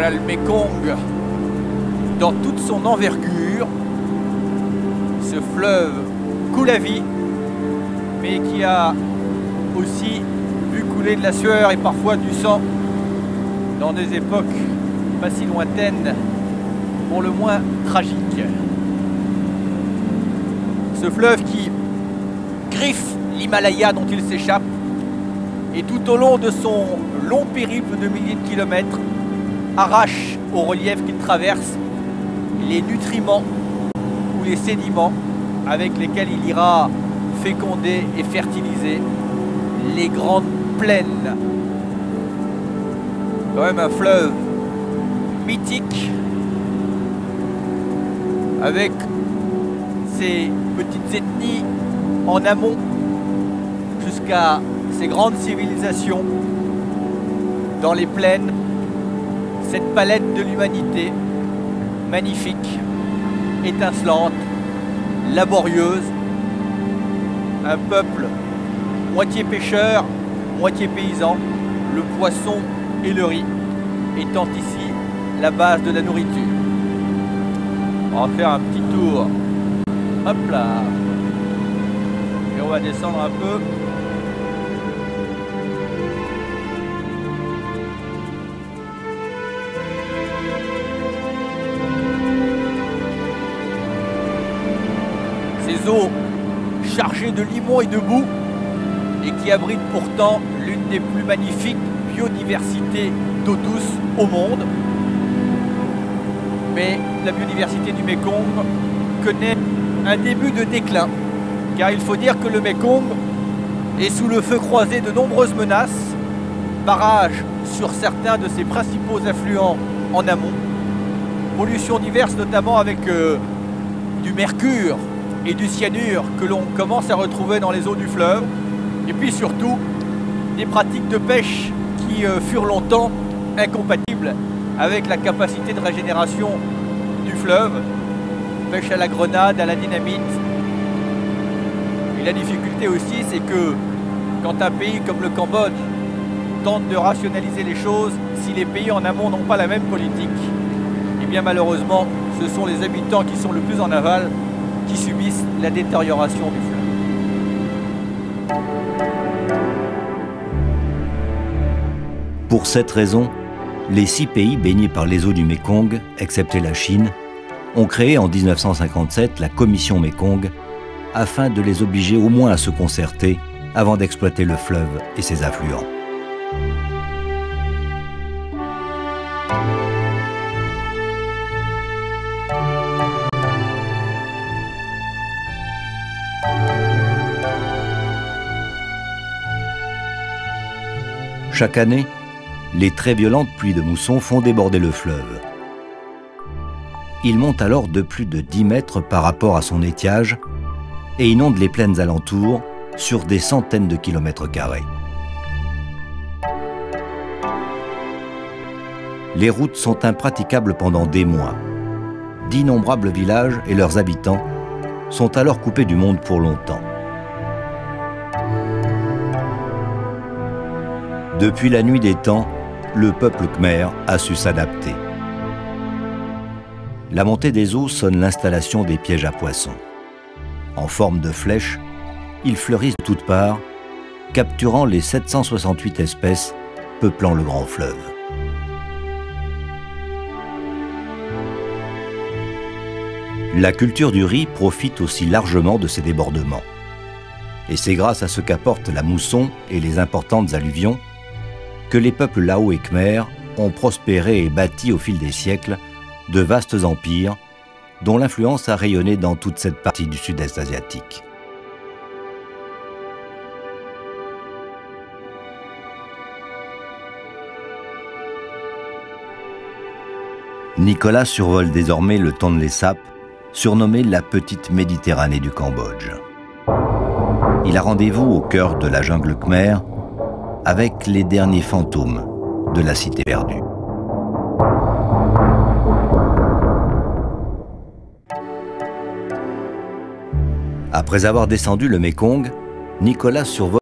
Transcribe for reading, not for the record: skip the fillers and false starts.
Voilà le Mékong dans toute son envergure. Ce fleuve coule à vie, mais qui a aussi vu couler de la sueur et parfois du sang dans des époques pas si lointaines, pour le moins tragiques. Ce fleuve qui griffe l'Himalaya dont il s'échappe, et tout au long de son long périple de milliers de kilomètres, arrache au relief qu'il traverse les nutriments ou les sédiments avec lesquels il ira féconder et fertiliser les grandes plaines. Quand même un fleuve mythique avec ses petites ethnies en amont jusqu'à ces grandes civilisations dans les plaines, cette palette de l'humanité magnifique, étincelante, laborieuse, un peuple moitié pêcheur, moitié paysan, le poisson et le riz étant ici la base de la nourriture. On va faire un petit tour, hop là, et on va descendre un peu. Ces eaux chargées de limon et de boue et qui abritent pourtant l'une des plus magnifiques biodiversités d'eau douce au monde. Mais la biodiversité du Mékong connaît un début de déclin, car il faut dire que le Mékong est sous le feu croisé de nombreuses menaces, barrages sur certains de ses principaux affluents en amont, pollutions diverses notamment avec du mercure et du cyanure que l'on commence à retrouver dans les eaux du fleuve, et puis surtout des pratiques de pêche qui furent longtemps incompatibles avec la capacité de régénération du fleuve, pêche à la grenade, à la dynamite. Et la difficulté aussi, c'est que quand un pays comme le Cambodge tente de rationaliser les choses, si les pays en amont n'ont pas la même politique, eh bien malheureusement, ce sont les habitants qui sont le plus en aval qui subissent la détérioration du fleuve. Pour cette raison, les 6 pays baignés par les eaux du Mékong, excepté la Chine, ont créé en 1957 la Commission Mékong afin de les obliger au moins à se concerter avant d'exploiter le fleuve et ses affluents. Chaque année, les très violentes pluies de mousson font déborder le fleuve. Il monte alors de plus de 10 mètres par rapport à son étiage et inonde les plaines alentours sur des centaines de kilomètres carrés. Les routes sont impraticables pendant des mois. D'innombrables villages et leurs habitants sont alors coupés du monde pour longtemps. Depuis la nuit des temps, le peuple khmer a su s'adapter. La montée des eaux sonne l'installation des pièges à poissons. En forme de flèches, ils fleurissent de toutes parts, capturant les 768 espèces peuplant le grand fleuve. La culture du riz profite aussi largement de ces débordements. Et c'est grâce à ce qu'apporte la mousson et les importantes alluvions que les peuples Lao et Khmer ont prospéré et bâti au fil des siècles de vastes empires dont l'influence a rayonné dans toute cette partie du sud-est asiatique. Nicolas survole désormais le Tonlé Sap, surnommé la petite Méditerranée du Cambodge. Il a rendez-vous au cœur de la jungle khmer avec les derniers fantômes de la cité perdue. Après avoir descendu le Mékong, Nicolas survole